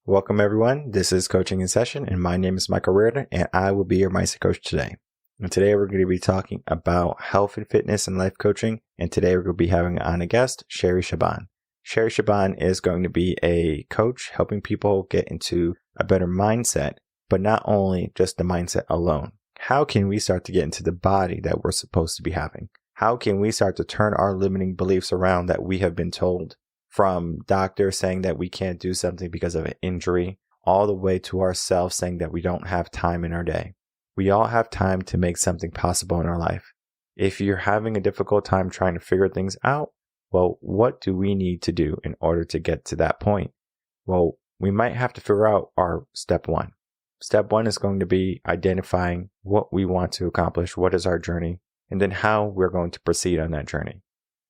Welcome, everyone. This is Coaching in Session, and my name is Michael Rearden, and I will be your mindset coach today. And today we're going to be talking about health and fitness and life coaching, and today we're going to be having on a guest, Sherry Shaban. Sherry Shaban is going to be a coach helping people get into a better mindset, but not only just the mindset alone. How can we start to get into the body that we're supposed to be having? How can we start to turn our limiting beliefs around that we have been told? From doctors saying that we can't do something because of an injury, all the way to ourselves saying that we don't have time in our day. We all have time to make something possible in our life. If you're having a difficult time trying to figure things out, well, what do we need to do in order to get to that point? Well, we might have to figure out our step one. Step one is going to be identifying what we want to accomplish, what is our journey, and then how we're going to proceed on that journey.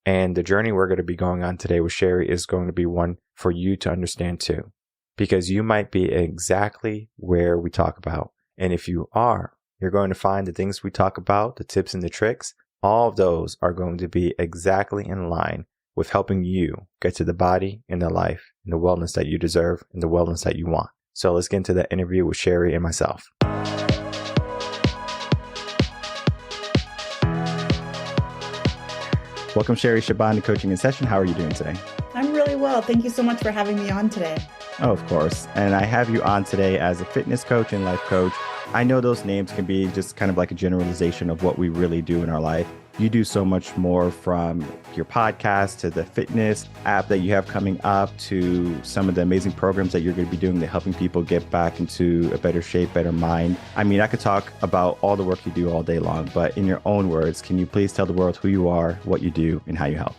And the journey we're going to be going on today with Sherry is going to be one for you to understand too, because you might be exactly where we talk about. And if you are, you're going to find the things we talk about, the tips and the tricks, all of those are going to be exactly in line with helping you get to the body and the life and the wellness that you deserve and the wellness that you want. So let's get into that interview with Sherry and myself. Welcome, Sherry Shaban, to Coaching in Session. How are you doing today? I'm really well. Thank you so much for having me on today. Oh, of course. And I have you on today as a fitness coach and life coach. I know those names can be just kind of like a generalization of what we really do in our life. You do so much more, from your podcast to the fitness app that you have coming up to some of the amazing programs that you're going to be doing to helping people get back into a better shape, better mind. I mean, I could talk about all the work you do all day long, but in your own words, can you please tell the world who you are, what you do, and how you help?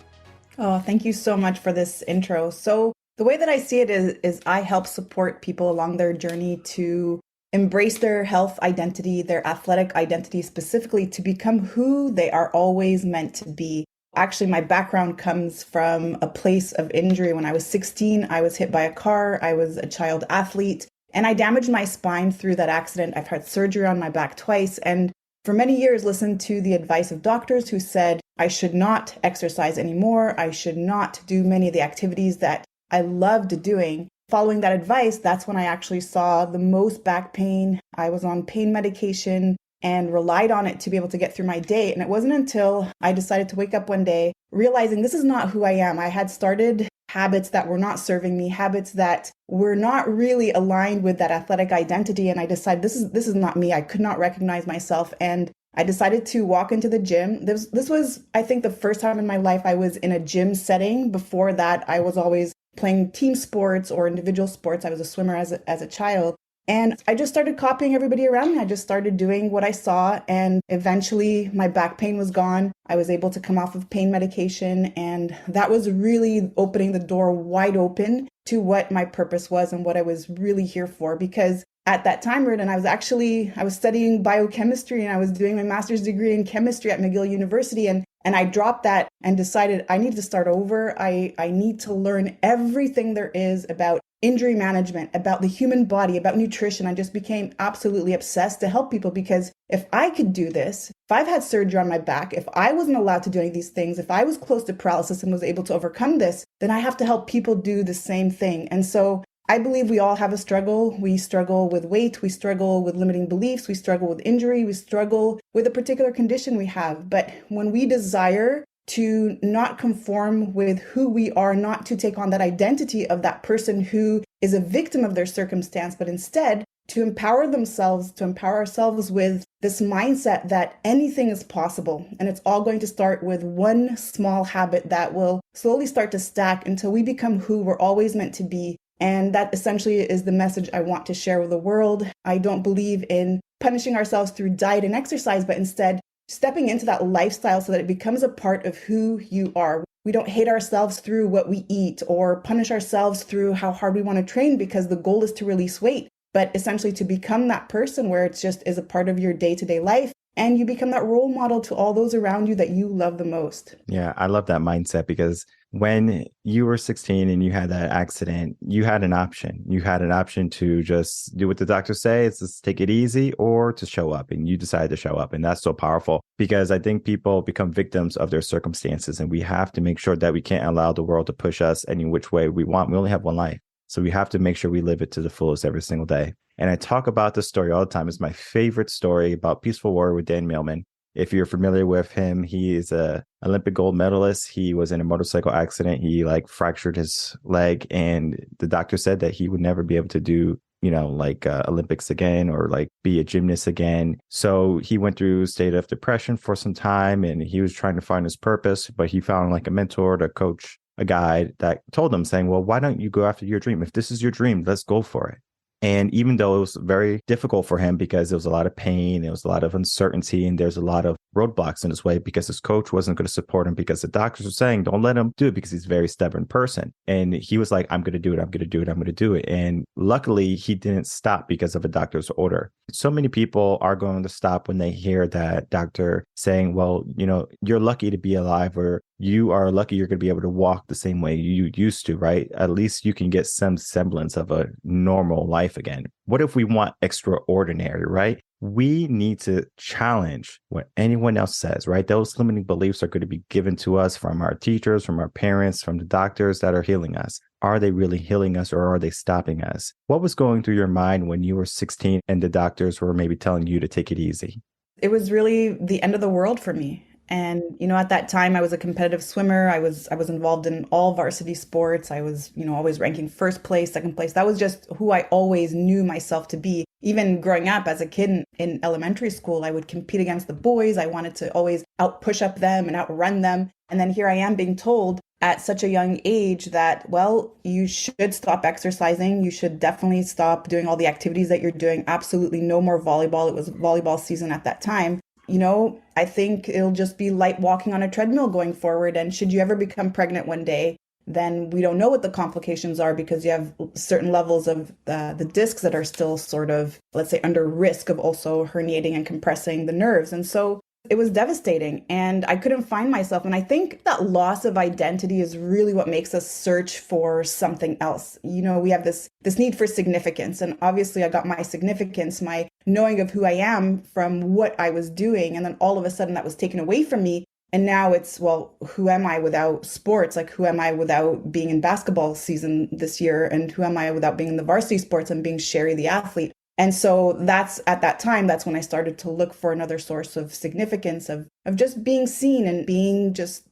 Oh, thank you so much for this intro. So the way that I see it is I help support people along their journey to embrace their health identity, their athletic identity specifically, to become who they are always meant to be. Actually, my background comes from a place of injury. When I was 16, I was hit by a car. I was a child athlete, and I damaged my spine through that accident. I've had surgery on my back twice, and for many years listened to the advice of doctors who said I should not exercise anymore. I should not do many of the activities that I loved doing. Following that advice, that's when I actually saw the most back pain. I was on pain medication and relied on it to be able to get through my day. And it wasn't until I decided to wake up one day realizing this is not who I am. I had started habits that were not serving me, habits that were not really aligned with that athletic identity. And I decided this is not me. I could not recognize myself. And I decided to walk into the gym. This was, I think, the first time in my life I was in a gym setting. Before that, I was always playing team sports or individual sports. I was a swimmer as a child. And I just started copying everybody around me. I just started doing what I saw. And eventually my back pain was gone. I was able to come off of pain medication. And that was really opening the door wide open to what my purpose was and what I was really here for. Because at that time, Rearden, I was studying biochemistry, and I was doing my master's degree in chemistry at McGill University. And I dropped that and decided I need to start over. I need to learn everything there is about injury management, about the human body, about nutrition. I just became absolutely obsessed to help people, because if I could do this, if I've had surgery on my back, if I wasn't allowed to do any of these things, if I was close to paralysis and was able to overcome this, then I have to help people do the same thing. And so I believe we all have a struggle. We struggle with weight. We struggle with limiting beliefs. We struggle with injury. We struggle with a particular condition we have. But when we desire to not conform with who we are, not to take on that identity of that person who is a victim of their circumstance, but instead to empower themselves, to empower ourselves with this mindset that anything is possible. And it's all going to start with one small habit that will slowly start to stack until we become who we're always meant to be. And that essentially is the message I want to share with the world. I don't believe in punishing ourselves through diet and exercise, but instead stepping into that lifestyle so that it becomes a part of who you are. We don't hate ourselves through what we eat or punish ourselves through how hard we want to train, because the goal is to release weight, but essentially to become that person where it's just is a part of your day-to-day life. And you become that role model to all those around you that you love the most. Yeah, I love that mindset, because when you were 16 and you had that accident, you had an option. You had an option to just do what the doctors say, it's just take it easy, or to show up. And you decided to show up. And that's so powerful, because I think people become victims of their circumstances. And we have to make sure that we can't allow the world to push us any which way we want. We only have one life. So we have to make sure we live it to the fullest every single day. And I talk about this story all the time. It's my favorite story about Peaceful Warrior with Dan Millman. If you're familiar with him, he is a Olympic gold medalist. He was in a motorcycle accident. He fractured his leg, and the doctor said that he would never be able to do, Olympics again or be a gymnast again. So he went through a state of depression for some time, and he was trying to find his purpose, but he found a mentor, a coach, a guide that told him, saying, well, why don't you go after your dream? If this is your dream, let's go for it. And even though it was very difficult for him because there was a lot of pain, there was a lot of uncertainty, and there's a lot of roadblocks in his way because his coach wasn't going to support him because the doctors were saying, don't let him do it because he's a very stubborn person. And he was like, I'm going to do it. I'm going to do it. I'm going to do it. And luckily, he didn't stop because of a doctor's order. So many people are going to stop when they hear that doctor saying, well, you're lucky to be alive, or you are lucky you're going to be able to walk the same way you used to, right? At least you can get some semblance of a normal life again. What if we want extraordinary, right? We need to challenge what anyone else says, right? Those limiting beliefs are going to be given to us from our teachers, from our parents, from the doctors that are healing us. Are they really healing us, or are they stopping us? What was going through your mind when you were 16 and the doctors were maybe telling you to take it easy? It was really the end of the world for me. And, at that time I was a competitive swimmer. I was involved in all varsity sports. I was, always ranking first place, second place. That was just who I always knew myself to be. Even growing up as a kid in elementary school, I would compete against the boys. I wanted to always out push up them and outrun them. And then here I am being told at such a young age that, well, you should stop exercising. You should definitely stop doing all the activities that you're doing. Absolutely no more volleyball. It was volleyball season at that time. I think it'll just be light walking on a treadmill going forward. And should you ever become pregnant one day, then we don't know what the complications are because you have certain levels of the discs that are still sort of, let's say, under risk of also herniating and compressing the nerves. And so it was devastating, and I couldn't find myself. And I think that loss of identity is really what makes us search for something else. We have this need for significance. And obviously I got my significance, my knowing of who I am from what I was doing. And then all of a sudden that was taken away from me. And now it's, well, who am I without sports? Who am I without being in basketball season this year? And who am I without being in the varsity sports and being Sherry the athlete? And so that's when I started to look for another source of significance, of just being seen and being just,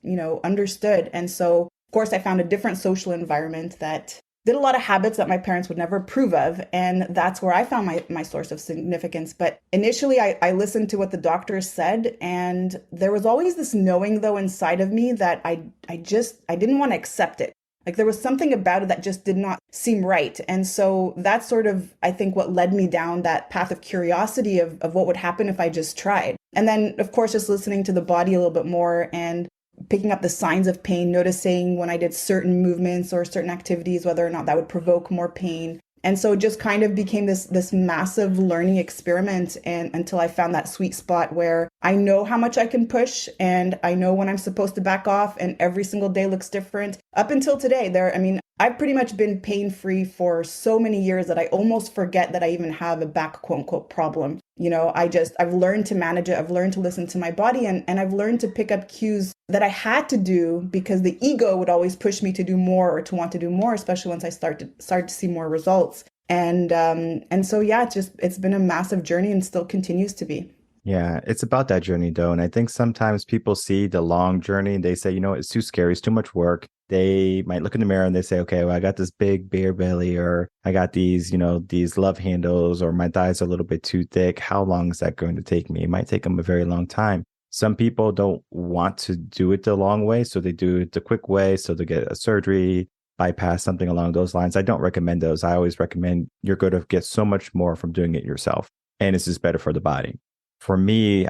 understood. And so, of course, I found a different social environment that did a lot of habits that my parents would never approve of. And that's where I found my source of significance. But initially, I listened to what the doctors said. And there was always this knowing, though, inside of me that I didn't want to accept it. There was something about it that just did not seem right. And so that's sort of, I think, what led me down that path of curiosity of what would happen if I just tried. And then, of course, just listening to the body a little bit more and picking up the signs of pain, noticing when I did certain movements or certain activities, whether or not that would provoke more pain. And so it just kind of became this massive learning experiment, and until I found that sweet spot where I know how much I can push and I know when I'm supposed to back off, and every single day looks different. Up until today, I've pretty much been pain-free for so many years that I almost forget that I even have a back quote unquote problem. I've learned to manage it. I've learned to listen to my body, and I've learned to pick up cues that I had to do because the ego would always push me to do more or to want to do more, especially once I start to see more results. And so, yeah, it's been a massive journey and still continues to be. Yeah, it's about that journey though. And I think sometimes people see the long journey and they say, it's too scary, it's too much work. They might look in the mirror and they say, okay, well, I got this big beer belly, or I got these, these love handles, or my thighs are a little bit too thick. How long is that going to take me? It might take them a very long time. Some people don't want to do it the long way, so they do it the quick way. So they get a surgery, bypass, something along those lines. I don't recommend those. I always recommend you're going to get so much more from doing it yourself. And it's just better for the body. For me,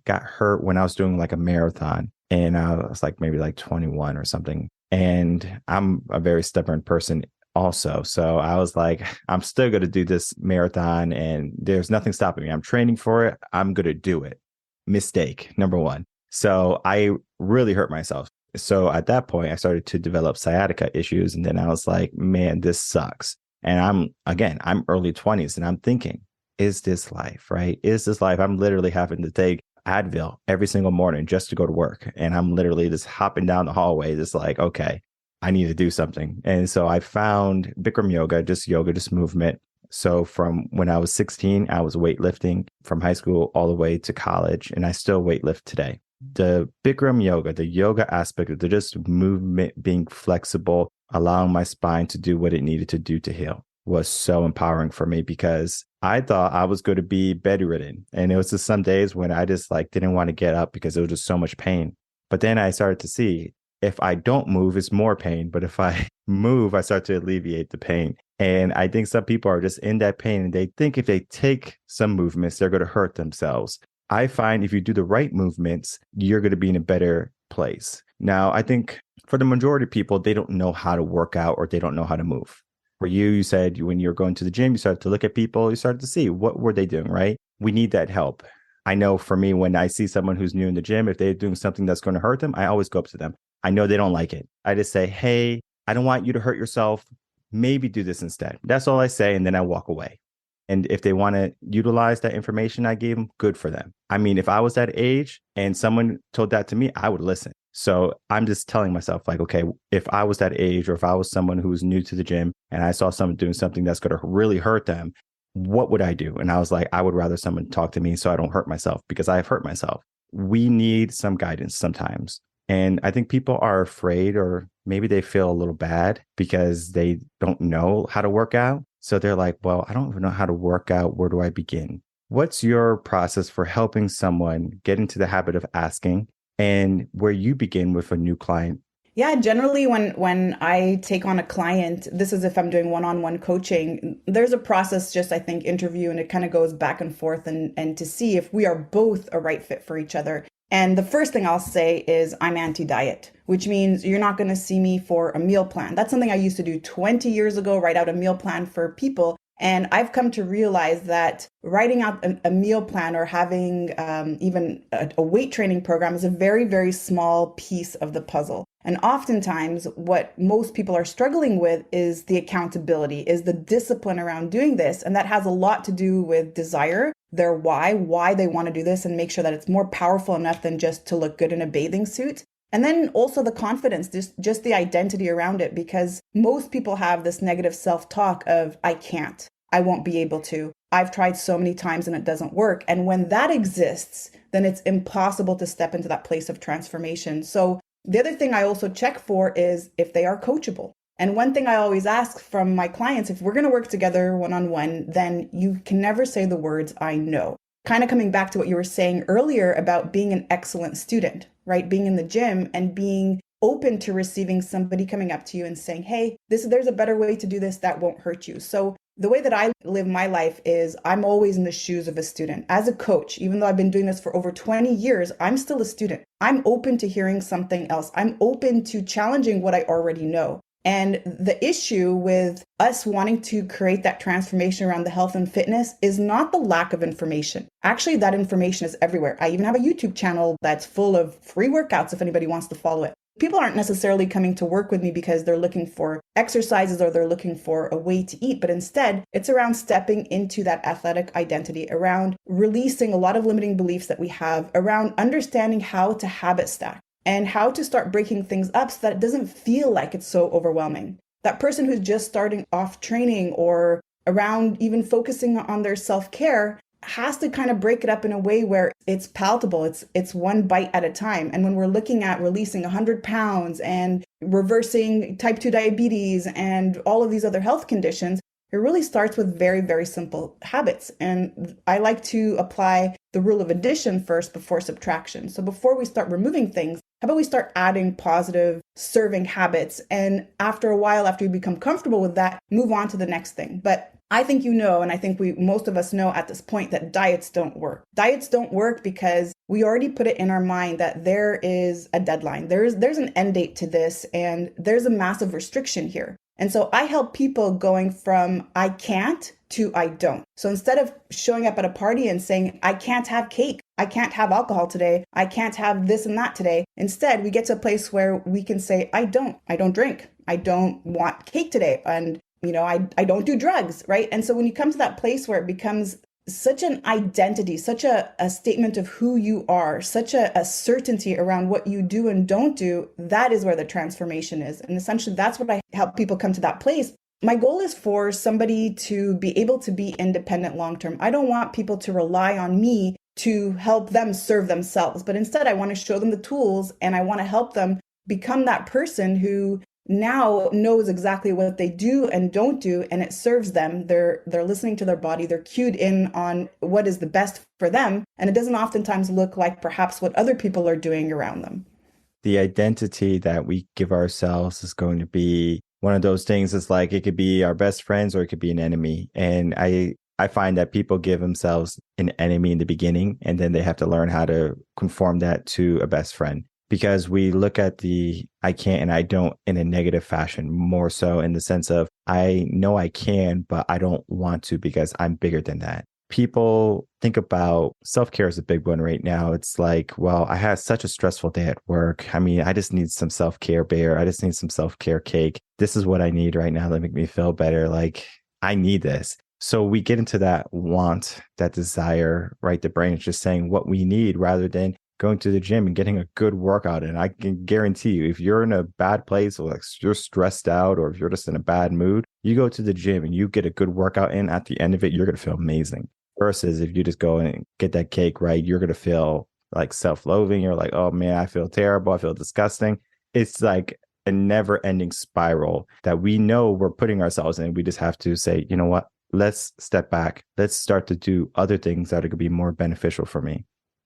got hurt when I was doing a marathon, and I was maybe 21 or something. And I'm a very stubborn person also. So I was like, I'm still going to do this marathon, and there's nothing stopping me. I'm training for it. I'm going to do it. Mistake number one. So I really hurt myself. So at that point, I started to develop sciatica issues. And then I was like, man, this sucks. And I'm early 20s, and I'm thinking, is this life, right? Is this life? I'm literally having to take Advil every single morning just to go to work. And I'm literally just hopping down the hallway, just okay, I need to do something. And so I found Bikram yoga, just movement. So from when I was 16, I was weightlifting from high school all the way to college, and I still weightlift today. The Bikram yoga, the yoga aspect of the just movement, being flexible, allowing my spine to do what it needed to do to heal was so empowering for me because I thought I was going to be bedridden. And it was just some days when I just like didn't want to get up because it was just so much pain. But then I started to see if I don't move, it's more pain. But if I move, I start to alleviate the pain. And I think some people are just in that pain and they think if they take some movements, they're going to hurt themselves. I find if you do the right movements, you're going to be in a better place. Now, I think for the majority of people, they don't know how to work out or they don't know how to move. For you, you said when you're going to the gym, you started to look at people, you started to see what were they doing, right? We need that help. I know for me, when I see someone who's new in the gym, if they're doing something that's going to hurt them, I always go up to them. I know they don't like it. I just say, hey, I don't want you to hurt yourself. Maybe do this instead. That's all I say. And then I walk away. And if they want to utilize that information I gave them, good for them. I mean, if I was that age and someone told that to me, I would listen. So I'm just telling myself like, okay, if I was that age or if I was someone who's new to the gym and I saw someone doing something that's going to really hurt them, what would I do? And I was like, I would rather someone talk to me so I don't hurt myself because I have hurt myself. We need some guidance sometimes. And I think people are afraid or maybe they feel a little bad because they don't know how to work out. So they're like, well, I don't even know how to work out. Where do I begin? What's your process for helping someone get into the habit of asking and where you begin with a new client? Yeah, generally when I take on a client, this is if I'm doing one-on-one coaching, there's a process, just I think interview, and it kind of goes back and forth and to see if we are both a right fit for each other. And the first thing I'll say is I'm anti-diet, which means you're not going to see me for a meal plan. That's something I used to do 20 years ago, write out a meal plan for people. And I've come to realize that writing out a meal plan or having even a weight training program is a very, very small piece of the puzzle. And oftentimes what most people are struggling with is the accountability, is the discipline around doing this. And that has a lot to do with desire, their why they want to do this, and make sure that it's more powerful enough than just to look good in a bathing suit. And then also the confidence, just the identity around it, because most people have this negative self-talk of, I can't, I won't be able to, I've tried so many times and it doesn't work. And when that exists, then it's impossible to step into that place of transformation. So the other thing I also check for is if they are coachable. And one thing I always ask from my clients, if we're going to work together one-on-one, then you can never say the words, I know. Kind of coming back to what you were saying earlier about being an excellent student, right? Being in the gym and being open to receiving somebody coming up to you and saying, hey, there's a better way to do this that won't hurt you. So the way that I live my life is I'm always in the shoes of a student. As a coach, even though I've been doing this for over 20 years, I'm still a student. I'm open to hearing something else. I'm open to challenging what I already know. And the issue with us wanting to create that transformation around the health and fitness is not the lack of information. Actually, that information is everywhere. I even have a YouTube channel that's full of free workouts if anybody wants to follow it. People aren't necessarily coming to work with me because they're looking for exercises or they're looking for a way to eat, but instead it's around stepping into that athletic identity, around releasing a lot of limiting beliefs that we have, around understanding how to habit stack and how to start breaking things up so that it doesn't feel like it's so overwhelming. That person who's just starting off training or around even focusing on their self-care has to kind of break it up in a way where it's palatable. It's one bite at a time. And when we're looking at releasing 100 pounds and reversing type 2 diabetes and all of these other health conditions, it really starts with very, very simple habits. And I like to apply the rule of addition first before subtraction. So before we start removing things, how about we start adding positive serving habits? And after a while, after you become comfortable with that, move on to the next thing. But I think you know, and I think most of us know at this point that diets don't work. Diets don't work because we already put it in our mind that there is a deadline. There's an end date to this, and there's a massive restriction here. And so I help people going from I can't to I don't. So instead of showing up at a party and saying, I can't have cake, I can't have alcohol today, I can't have this and that today, instead we get to a place where we can say, I don't drink, I don't want cake today, and I don't do drugs, right? And so when you come to that place where it becomes such an identity, such a statement of who you are, such a certainty around what you do and don't do. That is where the transformation is. And essentially, that's what I help people come to that place. My goal is for somebody to be able to be independent long term. I don't want people to rely on me to help them serve themselves, but instead, I want to show them the tools and I want to help them become that person who now knows exactly what they do and don't do, and it serves them. They're listening to their body, they're cued in on what is the best for them, and it doesn't oftentimes look like perhaps what other people are doing around them. The identity that we give ourselves is going to be one of those things. It's like it could be our best friends or it could be an enemy. And I find that people give themselves an enemy in the beginning, and then they have to learn how to conform that to a best friend. Because we look at the I can't and I don't in a negative fashion, more so in the sense of I know I can, but I don't want to because I'm bigger than that. People think about self-care as a big one right now. It's like, well, I had such a stressful day at work. I mean, I just need some self-care bear. I just need some self-care cake. This is what I need right now to make me feel better. Like, I need this. So we get into that want, that desire, right? The brain is just saying what we need rather than going to the gym and getting a good workout. And I can guarantee you, if you're in a bad place or like you're stressed out or if you're just in a bad mood, you go to the gym and you get a good workout in, at the end of it, you're going to feel amazing. Versus if you just go and get that cake, right, you're going to feel like self-loathing. You're like, oh man, I feel terrible. I feel disgusting. It's like a never-ending spiral that we know we're putting ourselves in. We just have to say, you know what? Let's step back. Let's start to do other things that are going to be more beneficial for me.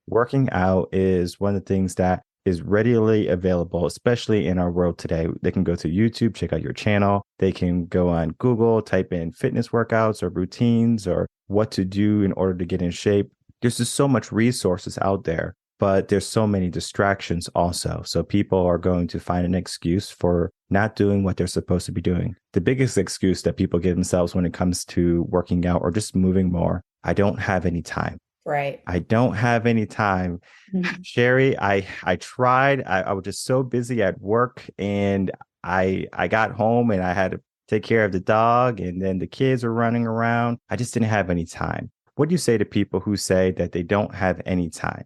Working out is one of the things that is readily available, especially in our world today. They can go to YouTube, check out your channel. They can go on Google, type in fitness workouts or routines or what to do in order to get in shape. There's just so much resources out there, but there's so many distractions also. So people are going to find an excuse for not doing what they're supposed to be doing. The biggest excuse that people give themselves when it comes to working out or just moving more, I don't have any time. Right. I don't have any time. Mm-hmm. Sherry, I tried. I was just so busy at work, and I got home and I had to take care of the dog, and then the kids were running around. I just didn't have any time. What do you say to people who say that they don't have any time?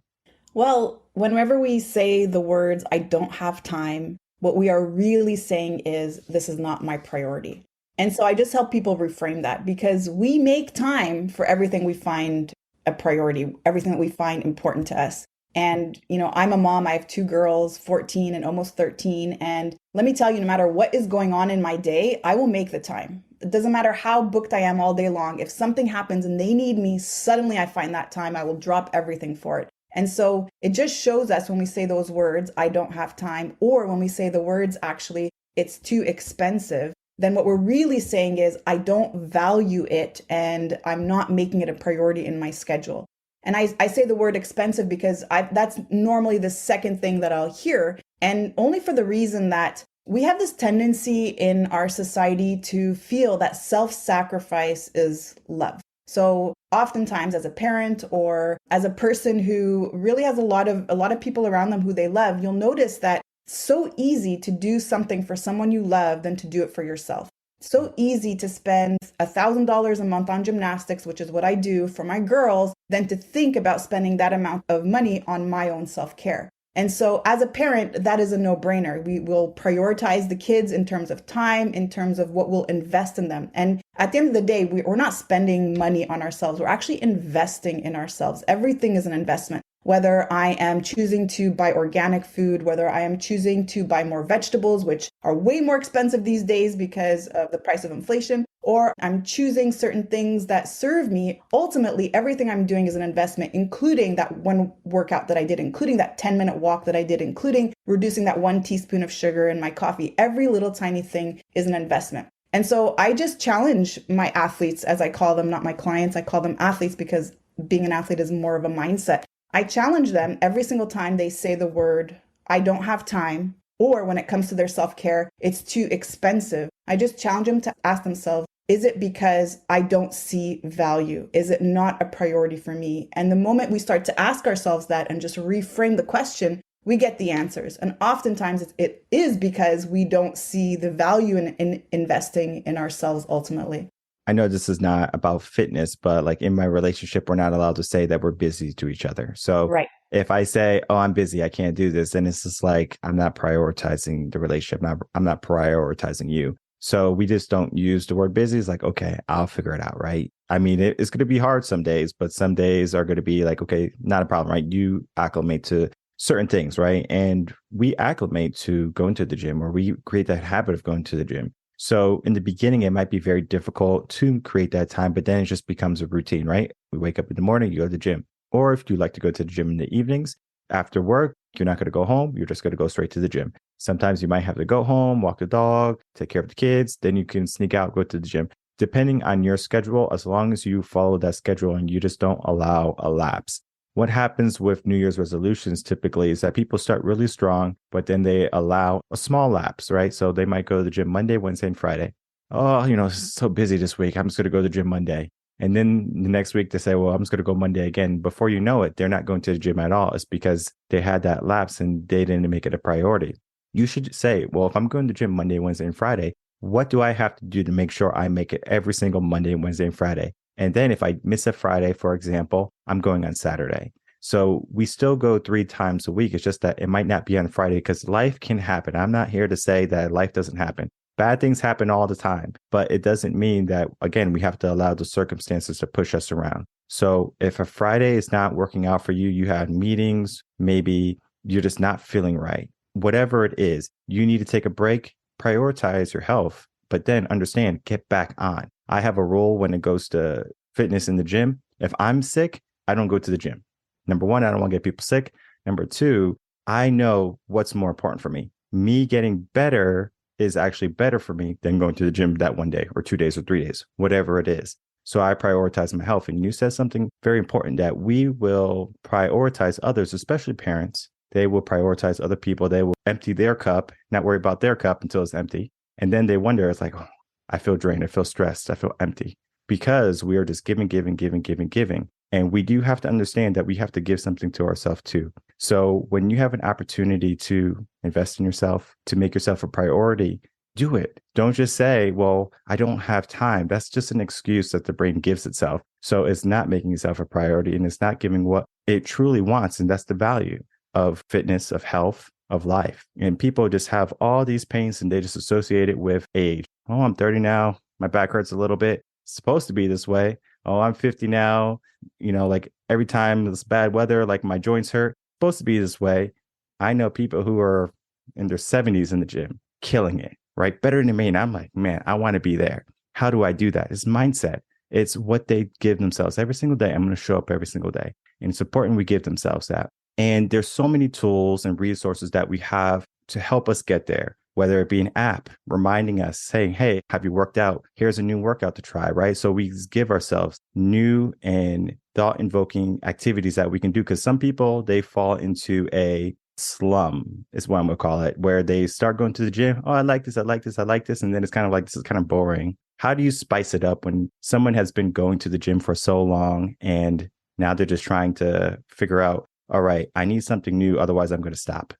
Well, whenever we say the words, I don't have time, what we are really saying is, this is not my priority. And so I just help people reframe that because we make time for everything we find a priority, everything that we find important to us. And, I'm a mom. I have two girls, 14 and almost 13. And let me tell you, no matter what is going on in my day, I will make the time. It doesn't matter how booked I am all day long. If something happens and they need me, suddenly I find that time. I will drop everything for it. And so it just shows us when we say those words, I don't have time, or when we say the words, actually, it's too expensive, then what we're really saying is, I don't value it and I'm not making it a priority in my schedule. And I say the word expensive because that's normally the second thing that I'll hear. And only for the reason that we have this tendency in our society to feel that self-sacrifice is love. So oftentimes as a parent or as a person who really has a lot of people around them who they love, you'll notice that it's so easy to do something for someone you love than to do it for yourself. So easy to spend $1,000 a month on gymnastics, which is what I do for my girls, than to think about spending that amount of money on my own self-care. And so as a parent, that is a no-brainer. We will prioritize the kids in terms of time, in terms of what we'll invest in them. And at the end of the day, we're not spending money on ourselves. We're actually investing in ourselves. Everything is an investment. Whether I am choosing to buy organic food, whether I am choosing to buy more vegetables, which are way more expensive these days because of the price of inflation, or I'm choosing certain things that serve me, ultimately, everything I'm doing is an investment, including that one workout that I did, including that 10-minute walk that I did, including reducing that 1 teaspoon of sugar in my coffee. Every little tiny thing is an investment. And so I just challenge my athletes, as I call them, not my clients. I call them athletes because being an athlete is more of a mindset. I challenge them every single time they say the word, I don't have time, or when it comes to their self-care, it's too expensive. I just challenge them to ask themselves, is it because I don't see value? Is it not a priority for me? And the moment we start to ask ourselves that and just reframe the question, we get the answers. And oftentimes it is because we don't see the value in investing in ourselves ultimately. I know this is not about fitness, but like in my relationship, we're not allowed to say that we're busy to each other. So Right. if I say, "Oh, I'm busy, I can't do this," then it's just like I'm not prioritizing the relationship. I'm not prioritizing you. So we just don't use the word busy. It's like, okay, I'll figure it out, right? I mean, it's going to be hard some days, but some days are going to be like, okay, not a problem, right? You acclimate to certain things, right? And we acclimate to going to the gym, or we create that habit of going to the gym. So in the beginning, it might be very difficult to create that time, but then it just becomes a routine, right? We wake up in the morning, you go to the gym. Or if you like to go to the gym in the evenings, after work, you're not going to go home. You're just going to go straight to the gym. Sometimes you might have to go home, walk the dog, take care of the kids. Then you can sneak out, go to the gym. Depending on your schedule, as long as you follow that schedule and you just don't allow a lapse. What happens with New Year's resolutions typically is that people start really strong, but then they allow a small lapse, right? So they might go to the gym Monday, Wednesday, and Friday. Oh, it's so busy this week. I'm just going to go to the gym Monday. And then the next week they say, well, I'm just going to go Monday again. Before you know it, they're not going to the gym at all. It's because they had that lapse and they didn't make it a priority. You should say, well, if I'm going to the gym Monday, Wednesday, and Friday, what do I have to do to make sure I make it every single Monday, Wednesday, and Friday? And then if I miss a Friday, for example, I'm going on Saturday. So we still go 3 times a week. It's just that it might not be on Friday because life can happen. I'm not here to say that life doesn't happen. Bad things happen all the time, but it doesn't mean that, again, we have to allow the circumstances to push us around. So if a Friday is not working out for you, you have meetings, maybe you're just not feeling right, whatever it is, you need to take a break, prioritize your health, but then understand, get back on. I have a rule when it goes to fitness in the gym. If I'm sick, I don't go to the gym. Number one, I don't want to get people sick. Number two, I know what's more important for me. Me getting better is actually better for me than going to the gym that one day or 2 days or 3 days, whatever it is. So I prioritize my health. And you said something very important, that we will prioritize others, especially parents. They will prioritize other people. They will empty their cup, not worry about their cup until it's empty. And then they wonder, it's like, oh, I feel drained. I feel stressed. I feel empty, because we are just giving, giving, giving, giving, giving. And we do have to understand that we have to give something to ourselves too. So when you have an opportunity to invest in yourself, to make yourself a priority, do it. Don't just say, well, I don't have time. That's just an excuse that the brain gives itself. So it's not making yourself a priority, and it's not giving what it truly wants. And that's the value of fitness, of health, of life. And people just have all these pains and they just associate it with age. Oh, I'm 30 now. My back hurts a little bit. It's supposed to be this way. Oh, I'm 50 now. Like every time it's bad weather, like my joints hurt. It's supposed to be this way. I know people who are in their 70s in the gym, killing it, right? Better than me. And I'm like, man, I want to be there. How do I do that? It's mindset. It's what they give themselves every single day. I'm going to show up every single day. And it's important we give themselves that. And there's so many tools and resources that we have to help us get there, whether it be an app reminding us, saying, hey, have you worked out? Here's a new workout to try, right? So we give ourselves new and thought-invoking activities that we can do, because some people, they fall into a slum, is what I'm going to call it, where they start going to the gym. Oh, I like this, I like this, I like this. And then it's kind of like, this is kind of boring. How do you spice it up when someone has been going to the gym for so long and now they're just trying to figure out, all right, I need something new, otherwise I'm going to stop?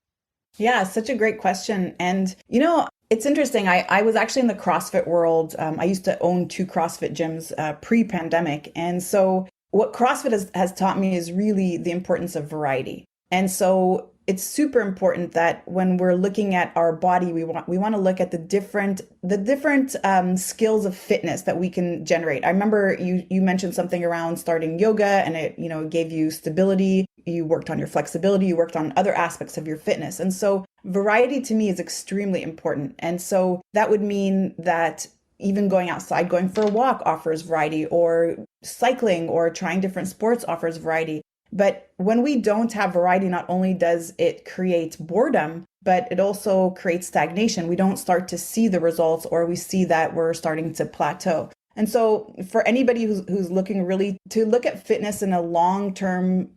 Yeah, such a great question. And, it's interesting. I was actually in the CrossFit world. I used to own 2 CrossFit gyms pre-pandemic. And so what CrossFit has taught me is really the importance of variety. And so it's super important that when we're looking at our body, we want to look at the different skills of fitness that we can generate. I remember you mentioned something around starting yoga, and it gave you stability. You worked on your flexibility. You worked on other aspects of your fitness, and so variety to me is extremely important. And so that would mean that even going outside, going for a walk offers variety, or cycling or trying different sports offers variety. But when we don't have variety, not only does it create boredom, but it also creates stagnation. We don't start to see the results, or we see that we're starting to plateau. And so for anybody who's looking really to look at fitness in a long-term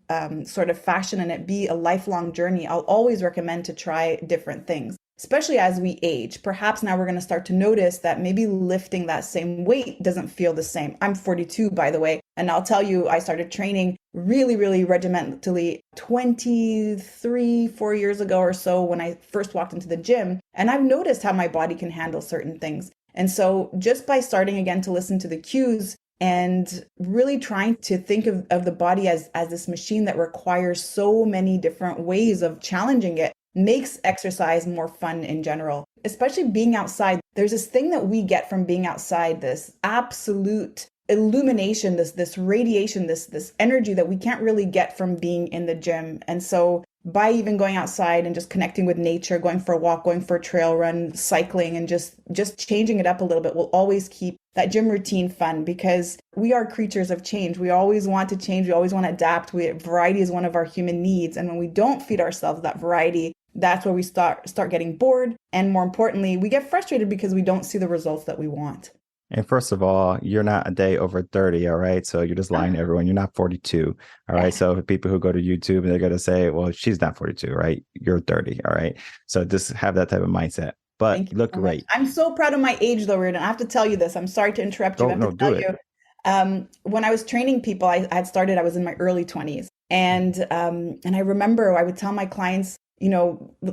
sort of fashion, and it be a lifelong journey, I'll always recommend to try different things, especially as we age. Perhaps now we're going to start to notice that maybe lifting that same weight doesn't feel the same. I'm 42, by the way, and I'll tell you, I started training really, really regimentally 4 years ago or so, when I first walked into the gym. And I've noticed how my body can handle certain things. And so just by starting again to listen to the cues and really trying to think of the body as this machine that requires so many different ways of challenging it makes exercise more fun in general, especially being outside. There's this thing that we get from being outside, this absolute illumination, this radiation, this energy that we can't really get from being in the gym. And so by even going outside and just connecting with nature, going for a walk, going for a trail run, cycling, and just changing it up a little bit will always keep that gym routine fun, because we are creatures of change. We always want to change. We always want to adapt. Variety is one of our human needs. And when we don't feed ourselves that variety, that's where we start getting bored. And more importantly, we get frustrated because we don't see the results that we want. And first of all, you're not a day over 30, all right? So you're just lying to everyone. You're not 42, all right? So people who go to YouTube and they're going to say, well, she's not 42, right? You're 30, all right? So just have that type of mindset. But you look great. I'm so proud of my age, though, Rearden. I have to tell you this. I'm sorry to interrupt you. I have to tell you, when I was training people, I was in my early 20s. And I remember I would tell my clients,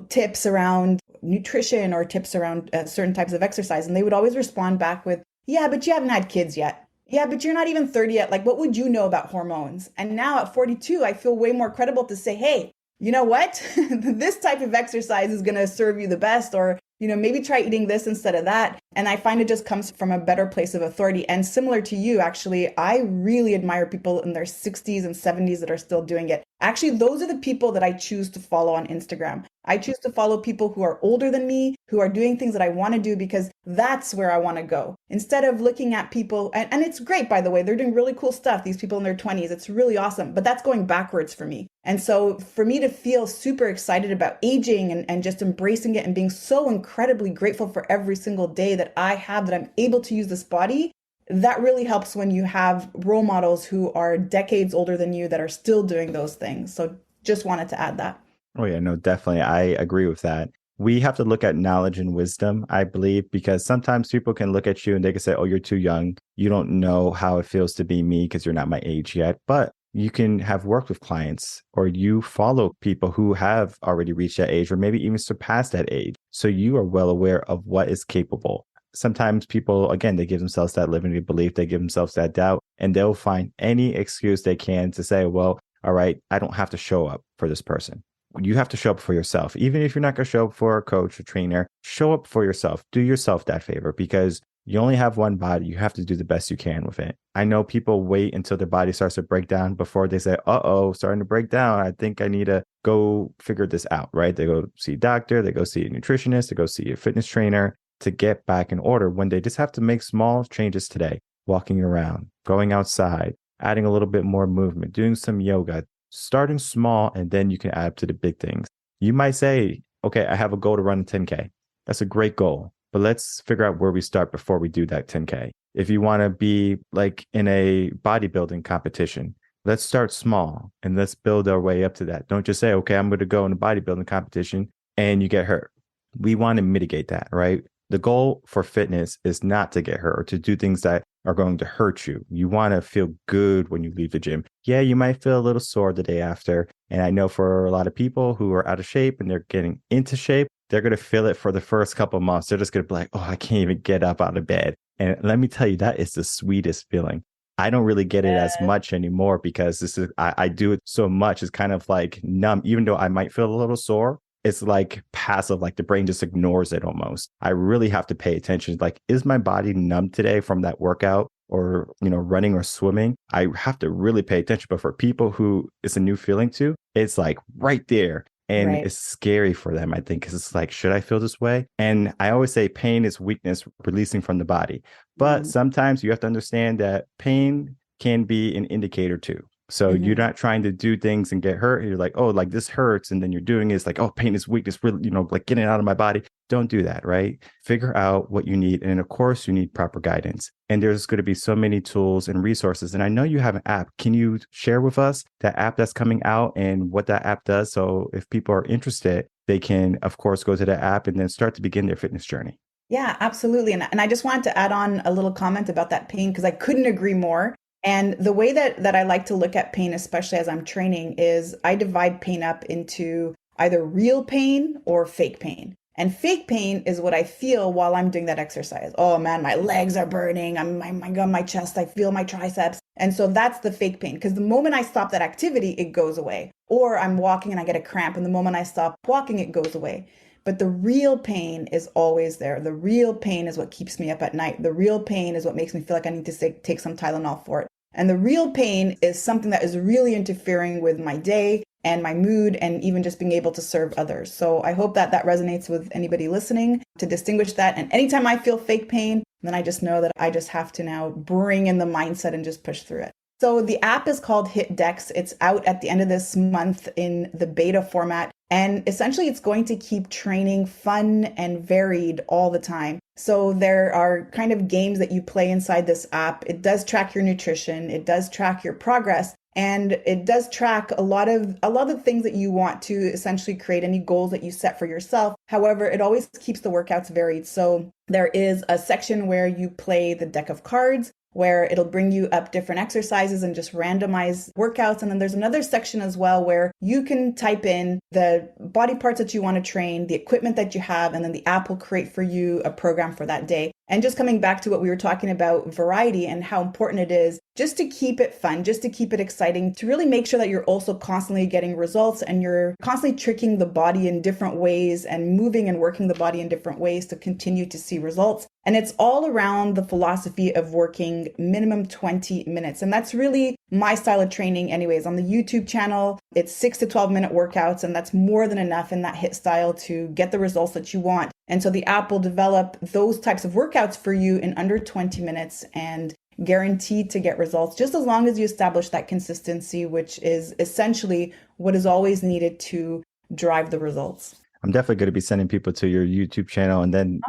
tips around nutrition or tips around certain types of exercise. And they would always respond back with, yeah, but you haven't had kids yet. Yeah, but you're not even 30 yet. Like, what would you know about hormones? And now at 42, I feel way more credible to say, hey, you know what? This type of exercise is going to serve you the best, or, maybe try eating this instead of that. And I find it just comes from a better place of authority. And similar to you, actually, I really admire people in their 60s and 70s that are still doing it. Actually, those are the people that I choose to follow on Instagram. I choose to follow people who are older than me, who are doing things that I want to do, because that's where I want to go. Instead of looking at people, and it's great, by the way, they're doing really cool stuff, these people in their 20s, it's really awesome, but that's going backwards for me. And so for me to feel super excited about aging and just embracing it and being so incredibly grateful for every single day that I have, that I'm able to use this body, that really helps when you have role models who are decades older than you that are still doing those things. So just wanted to add that. Oh, yeah, no, definitely. I agree with that. We have to look at knowledge and wisdom, I believe, because sometimes people can look at you and they can say, oh, you're too young. You don't know how it feels to be me because you're not my age yet. But you can have worked with clients, or you follow people who have already reached that age or maybe even surpassed that age. So you are well aware of what is capable. Sometimes people, again, they give themselves that limiting belief, they give themselves that doubt, and they'll find any excuse they can to say, well, all right, I don't have to show up for this person. You have to show up for yourself. Even if you're not going to show up for a coach or trainer, show up for yourself. Do yourself that favor, because you only have one body. You have to do the best you can with it. I know people wait until their body starts to break down before they say, starting to break down. I think I need to go figure this out, right? They go see a doctor, they go see a nutritionist, they go see a fitness trainer to get back in order, when they just have to make small changes today. Walking around, going outside, adding a little bit more movement, doing some yoga, starting small, and then you can add up to the big things. You might say, okay, I have a goal to run a 10K. That's a great goal, but let's figure out where we start before we do that 10K. If you want to be like in a bodybuilding competition, let's start small and let's build our way up to that. Don't just say, okay, I'm going to go in a bodybuilding competition and you get hurt. We want to mitigate that, right? The goal for fitness is not to get hurt or to do things that are going to hurt you. You want to feel good when you leave the gym. Yeah, you might feel a little sore the day after. And I know for a lot of people who are out of shape and they're getting into shape, they're going to feel it for the first couple of months. They're just going to be like, oh, I can't even get up out of bed. And let me tell you, that is the sweetest feeling. I don't really get it as much anymore because I do it so much. It's kind of like numb, even though I might feel a little sore. It's like passive, like the brain just ignores it almost. I really have to pay attention. Like, is my body numb today from that workout or, running or swimming? I have to really pay attention. But for people who it's a new feeling to, it's like right there. And It's scary for them, I think, because it's like, should I feel this way? And I always say pain is weakness releasing from the body. But sometimes you have to understand that pain can be an indicator too. So you're not trying to do things and get hurt. You're like, oh, like this hurts. And then you're doing it. It's like, oh, pain is weakness. Really, like getting it out of my body. Don't do that, right? Figure out what you need. And of course, you need proper guidance. And there's going to be so many tools and resources. And I know you have an app. Can you share with us that app that's coming out and what that app does? So if people are interested, they can, of course, go to the app and then start to begin their fitness journey. Yeah, absolutely. And I just wanted to add on a little comment about that pain, because I couldn't agree more. And the way that I like to look at pain, especially as I'm training, is I divide pain up into either real pain or fake pain. And fake pain is what I feel while I'm doing that exercise. Oh man, my legs are burning. My God, my chest, I feel my triceps. And so that's the fake pain. Because the moment I stop that activity, it goes away. Or I'm walking and I get a cramp. And the moment I stop walking, it goes away. But the real pain is always there. The real pain is what keeps me up at night. The real pain is what makes me feel like I need to take some Tylenol for it. And the real pain is something that is really interfering with my day and my mood and even just being able to serve others. So I hope that that resonates with anybody listening to distinguish that. And anytime I feel fake pain, then I just know that I just have to now bring in the mindset and just push through it. So the app is called HitDex. It's out at the end of this month in the beta format. And essentially, it's going to keep training fun and varied all the time. So there are kind of games that you play inside this app. It does track your nutrition. It does track your progress. And it does track a lot of things that you want to essentially create, any goals that you set for yourself. However, it always keeps the workouts varied. So there is a section where you play the deck of cards, where it'll bring you up different exercises and just randomize workouts. And then there's another section as well where you can type in the body parts that you want to train, the equipment that you have, and then the app will create for you a program for that day. And just coming back to what we were talking about, variety and how important it is just to keep it fun, just to keep it exciting, to really make sure that you're also constantly getting results and you're constantly tricking the body in different ways and moving and working the body in different ways to continue to see results. And it's all around the philosophy of working minimum 20 minutes. And that's really my style of training anyways. On the YouTube channel, it's 6 to 12 minute workouts, and that's more than enough in that HIIT style to get the results that you want. And so the app will develop those types of workouts for you in under 20 minutes and guaranteed to get results, just as long as you establish that consistency, which is essentially what is always needed to drive the results. I'm definitely going to be sending people to your YouTube channel and then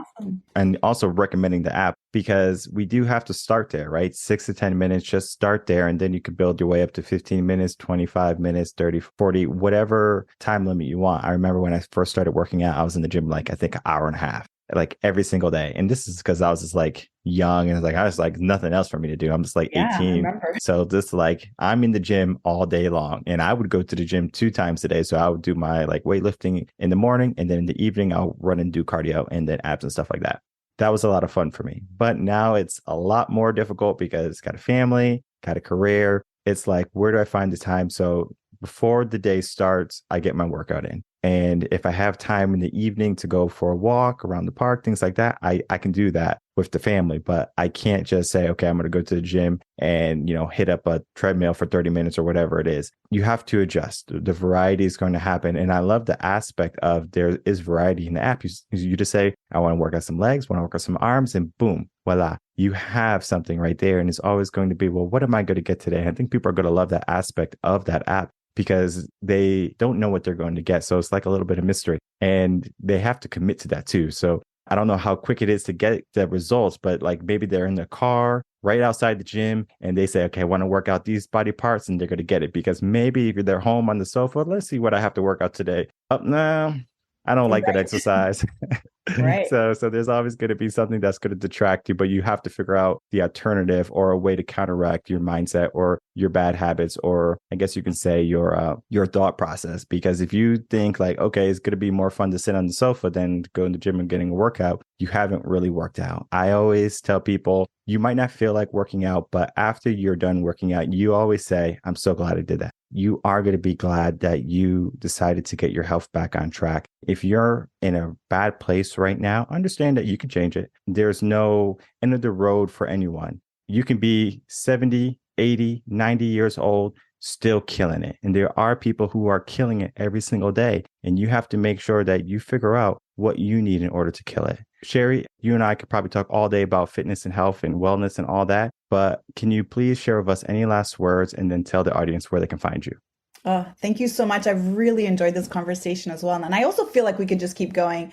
and also recommending the app, because we do have to start there, right? 6 to 10 minutes, just start there. And then you can build your way up to 15 minutes, 25 minutes, 30, 40, whatever time limit you want. I remember when I first started working out, I was in the gym like, I think, an hour and a half, like every single day. And this is because I was just like young and I was like nothing else for me to do. I'm just like 18. So this like I'm in the gym all day long, and I would go to the gym 2 times a day. So I would do my like weightlifting in the morning, and then in the evening I'll run and do cardio and then abs and stuff like that. That was a lot of fun for me. But now it's a lot more difficult because got a family, got a career. It's like, where do I find the time? So before the day starts, I get my workout in. And if I have time in the evening to go for a walk around the park, things like that, I can do that with the family. But I can't just say, okay, I'm going to go to the gym and, hit up a treadmill for 30 minutes or whatever it is. You have to adjust. The variety is going to happen. And I love the aspect of there is variety in the app. You just say, I want to work out some legs, want to work out some arms, and boom, voila, you have something right there. And it's always going to be, well, what am I going to get today? And I think people are going to love that aspect of that app, because they don't know what they're going to get. So it's like a little bit of mystery, and they have to commit to that too. So I don't know how quick it is to get the results, but like maybe they're in the car right outside the gym and they say, okay, I want to work out these body parts, and they're going to get it. Because maybe if they're home on the sofa, let's see what I have to work out today. Oh, no, I don't like that exercise. Right. So there's always going to be something that's going to detract you, but you have to figure out the alternative or a way to counteract your mindset or your bad habits, or I guess you can say your thought process. Because if you think like, okay, it's going to be more fun to sit on the sofa than go in the gym and getting a workout, you haven't really worked out. I always tell people, you might not feel like working out, but after you're done working out, you always say, I'm so glad I did that. You are going to be glad that you decided to get your health back on track. If you're in a bad place right now, understand that you can change it. There's no end of the road for anyone. You can be 70, 80, 90 years old, still killing it. And there are people who are killing it every single day. And you have to make sure that you figure out what you need in order to kill it. Sherry, you and I could probably talk all day about fitness and health and wellness and all that, but can you please share with us any last words and then tell the audience where they can find you? Oh, thank you so much. I've really enjoyed this conversation as well. And I also feel like we could just keep going.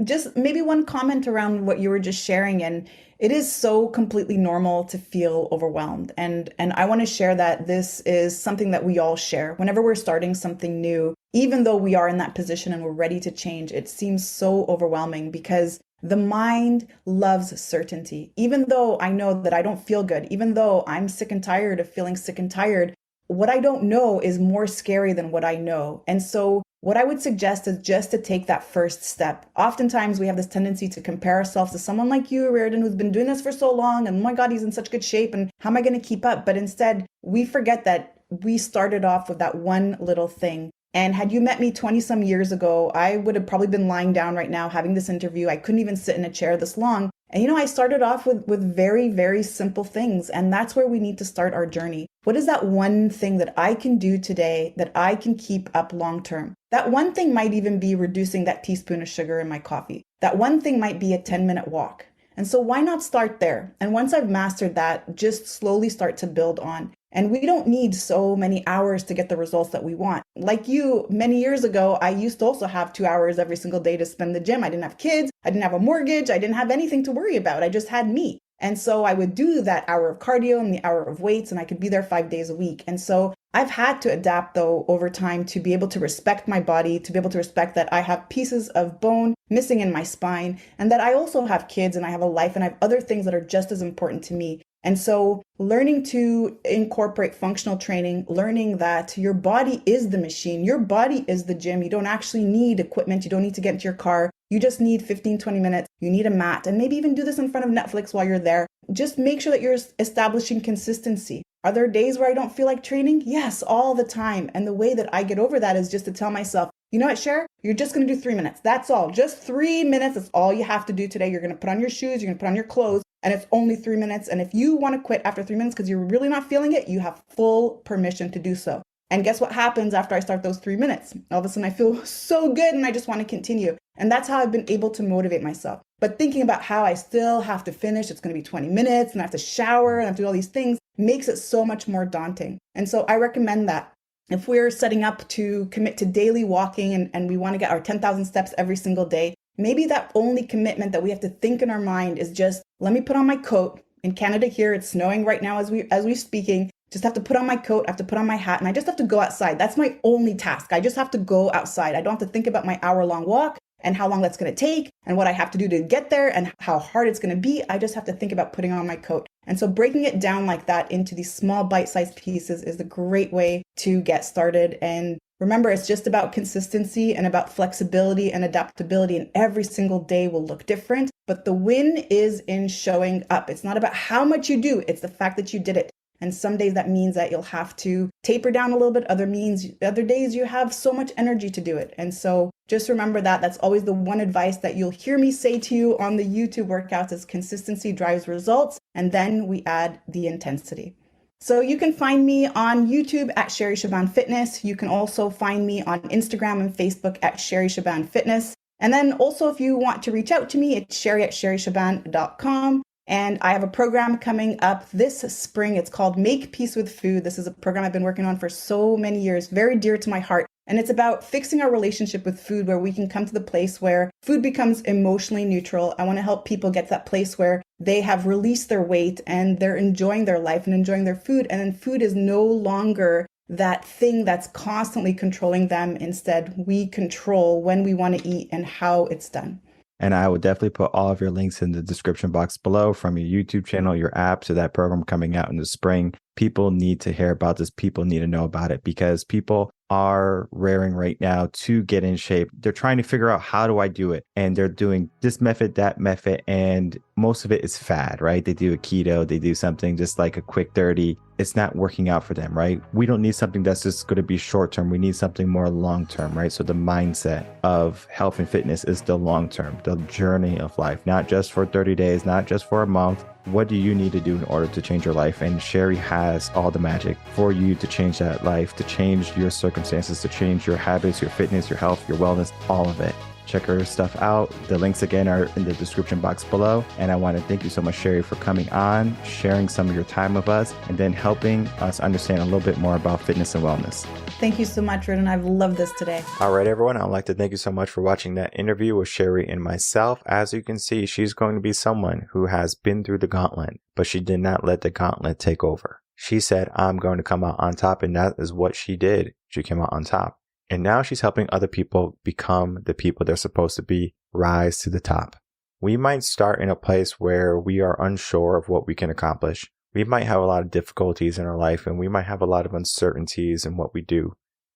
Just maybe one comment around what you were just sharing. And it is so completely normal to feel overwhelmed. And I want to share that this is something that we all share. Whenever we're starting something new, even though we are in that position and we're ready to change, it seems so overwhelming because the mind loves certainty. Even though I know that I don't feel good, even though I'm sick and tired of feeling sick and tired, what I don't know is more scary than what I know. And so what I would suggest is just to take that first step. Oftentimes we have this tendency to compare ourselves to someone like you, Rearden, who's been doing this for so long, and oh my God, he's in such good shape, and how am I going to keep up? But instead, we forget that we started off with that one little thing. And had you met me 20 some years ago, I would have probably been lying down right now having this interview. I couldn't even sit in a chair this long. And I started off with very, very simple things. And that's where we need to start our journey. What is that one thing that I can do today that I can keep up long term? That one thing might even be reducing that teaspoon of sugar in my coffee. That one thing might be a 10-minute walk. And so why not start there? And once I've mastered that, just slowly start to build on. And we don't need so many hours to get the results that we want. Like you, many years ago, I used to also have 2 hours every single day to spend in the gym. I didn't have kids. I didn't have a mortgage. I didn't have anything to worry about. I just had me. And so I would do that hour of cardio and the hour of weights, and I could be there 5 days a week. And so I've had to adapt, though, over time to be able to respect my body, to be able to respect that I have pieces of bone missing in my spine, and that I also have kids and I have a life and I have other things that are just as important to me. And so learning to incorporate functional training, learning that your body is the machine, your body is the gym. You don't actually need equipment. You don't need to get into your car. You just need 15, 20 minutes. You need a mat, and maybe even do this in front of Netflix while you're there. Just make sure that you're establishing consistency. Are there days where I don't feel like training? Yes, all the time. And the way that I get over that is just to tell myself, you know what, Cher? You're just going to do 3 minutes. That's all. Just 3 minutes. That's all you have to do today. You're going to put on your shoes. You're going to put on your clothes. And it's only 3 minutes. And if you want to quit after 3 minutes because you're really not feeling it, you have full permission to do so. And guess what happens after I start those 3 minutes? All of a sudden I feel so good and I just want to continue. And that's how I've been able to motivate myself. But thinking about how I still have to finish, it's going to be 20 minutes and I have to shower and I have to do all these things, makes it so much more daunting. And so I recommend that if we're setting up to commit to daily walking and we want to get our 10,000 steps every single day, maybe that only commitment that we have to think in our mind is just, let me put on my coat. In Canada here, it's snowing right now as we're speaking. Just have to put on my coat, I have to put on my hat, and I just have to go outside. That's my only task. I just have to go outside. I don't have to think about my hour-long walk and how long that's going to take and what I have to do to get there and how hard it's going to be. I just have to think about putting on my coat. And so breaking it down like that into these small bite-sized pieces is a great way to get started. And remember, it's just about consistency and about flexibility and adaptability, and every single day will look different. But the win is in showing up. It's not about how much you do. It's the fact that you did it. And some days that means that you'll have to taper down a little bit. Other days you have so much energy to do it. And so just remember that that's always the one advice that you'll hear me say to you on the YouTube workouts is consistency drives results. And then we add the intensity. So you can find me on YouTube at Sherry Shaban Fitness. You can also find me on Instagram and Facebook at Sherry Shaban Fitness. And then also if you want to reach out to me, it's sherry@sherryshaban.com. And I have a program coming up this spring. It's called Make Peace with Food. This is a program I've been working on for so many years, very dear to my heart. And it's about fixing our relationship with food where we can come to the place where food becomes emotionally neutral. I want to help people get to that place where they have released their weight and they're enjoying their life and enjoying their food. And then food is no longer that thing that's constantly controlling them. Instead, we control when we want to eat and how it's done. And I will definitely put all of your links in the description box below, from your YouTube channel, your app, to that program coming out in the spring. People need to hear about this. People need to know about it because people are raring right now to get in shape. They're trying to figure out, how do I do it? And they're doing this method, that method, and most of it is fad, right? They do a keto, they do something just like a quick 30. It's not working out for them, right? We don't need something that's just going to be short term. We need something more long term, right? So the mindset of health and fitness is the long term, the journey of life, not just for 30 days, not just for a month. What do you need to do in order to change your life? And Sherry has all the magic for you to change that life, to change your circumstances, to change your habits, your fitness, your health, your wellness, all of it. Check her stuff out. The links again are in the description box below. And I want to thank you so much, Sherry, for coming on, sharing some of your time with us, and then helping us understand a little bit more about fitness and wellness. Thank you so much, Rearden. I've loved this today. All right, everyone. I'd like to thank you so much for watching that interview with Sherry and myself. As you can see, she's going to be someone who has been through the gauntlet, but she did not let the gauntlet take over. She said, I'm going to come out on top, and that is what she did. She came out on top. And now she's helping other people become the people they're supposed to be, rise to the top. We might start in a place where we are unsure of what we can accomplish. We might have a lot of difficulties in our life, and we might have a lot of uncertainties in what we do.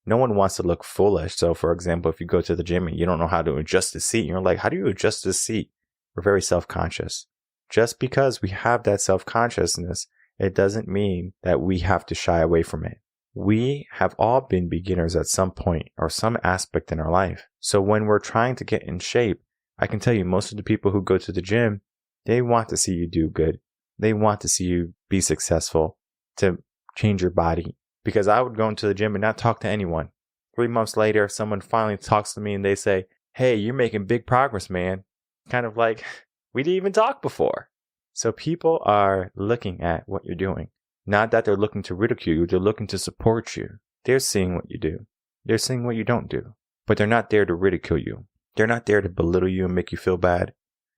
No one wants to look foolish. So for example, if you go to the gym and you don't know how to adjust the seat, you're like, how do you adjust the seat? We're very self-conscious. Just because we have that self-consciousness, it doesn't mean that we have to shy away from it. We have all been beginners at some point or some aspect in our life. So when we're trying to get in shape, I can tell you most of the people who go to the gym, they want to see you do good. They want to see you be successful, to change your body. Because I would go into the gym and not talk to anyone. 3 months later, someone finally talks to me and they say, hey, you're making big progress, man. Kind of like, we didn't even talk before. So people are looking at what you're doing. Not that they're looking to ridicule you, they're looking to support you. They're seeing what you do. They're seeing what you don't do. But they're not there to ridicule you. They're not there to belittle you and make you feel bad.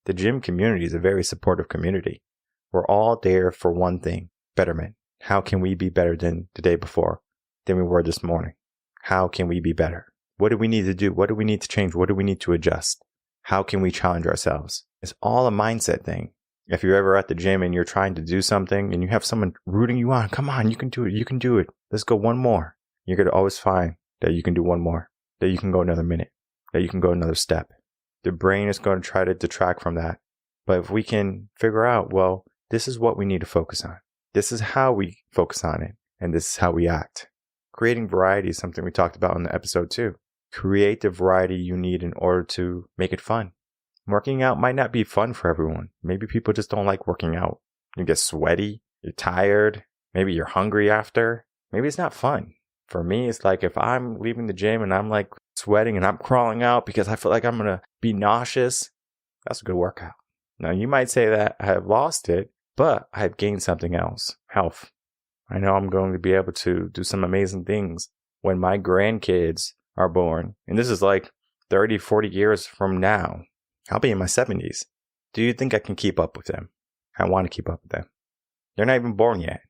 The gym community is a very supportive community. We're all there for one thing, betterment. How can we be better than the day before, than we were this morning? How can we be better? What do we need to do? What do we need to change? What do we need to adjust? How can we challenge ourselves? It's all a mindset thing. If you're ever at the gym and you're trying to do something and you have someone rooting you on, come on, you can do it. You can do it. Let's go one more. You're going to always find that you can do one more, that you can go another minute, that you can go another step. The brain is going to try to detract from that. But if we can figure out, well, this is what we need to focus on. This is how we focus on it. And this is how we act. Creating variety is something we talked about in the episode 2. Create the variety you need in order to make it fun. Working out might not be fun for everyone. Maybe people just don't like working out. You get sweaty, you're tired, maybe you're hungry after. Maybe it's not fun. For me, it's like if I'm leaving the gym and I'm like sweating and I'm crawling out because I feel like I'm going to be nauseous, that's a good workout. Now, you might say that I have lost it, but I have gained something else, health. I know I'm going to be able to do some amazing things when my grandkids are born. And this is like 30, 40 years from now. I'll be in my 70s. Do you think I can keep up with them? I want to keep up with them. They're not even born yet.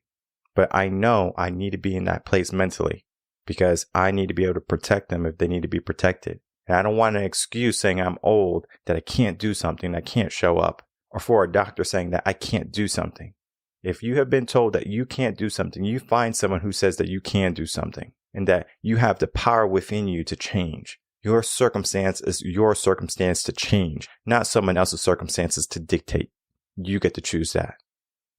But I know I need to be in that place mentally because I need to be able to protect them if they need to be protected. And I don't want an excuse saying I'm old, that I can't do something, I can't show up, or for a doctor saying that I can't do something. If you have been told that you can't do something, you find someone who says that you can do something and that you have the power within you to change. Your circumstance is your circumstance to change, not someone else's circumstances to dictate. You get to choose that.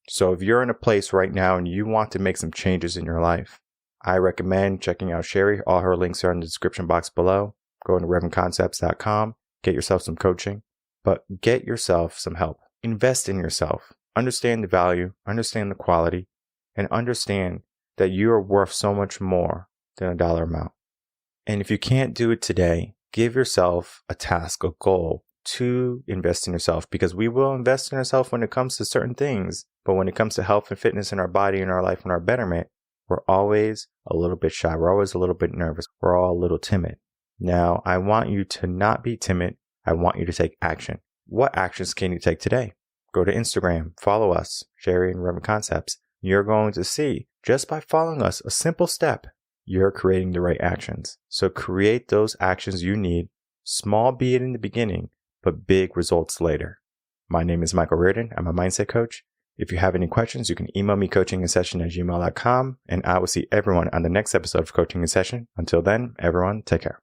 So if you're in a place right now and you want to make some changes in your life, I recommend checking out Sherry. All her links are in the description box below. Go to revenconcepts.com, get yourself some coaching, but get yourself some help. Invest in yourself. Understand the value, understand the quality, and understand that you are worth so much more than a dollar amount. And if you can't do it today, give yourself a task, a goal to invest in yourself, because we will invest in ourselves when it comes to certain things. But when it comes to health and fitness in our body and our life and our betterment, we're always a little bit shy. We're always a little bit nervous. We're all a little timid. Now, I want you to not be timid. I want you to take action. What actions can you take today? Go to Instagram, follow us, Sherry and Reven Concepts. You're going to see, just by following us, a simple step, you're creating the right actions. So create those actions you need, small be it in the beginning, but big results later. My name is Michael Rearden. I'm a mindset coach. If you have any questions, you can email me coachinginsession@gmail.com, and I will see everyone on the next episode of Coaching in Session. Until then, everyone, take care.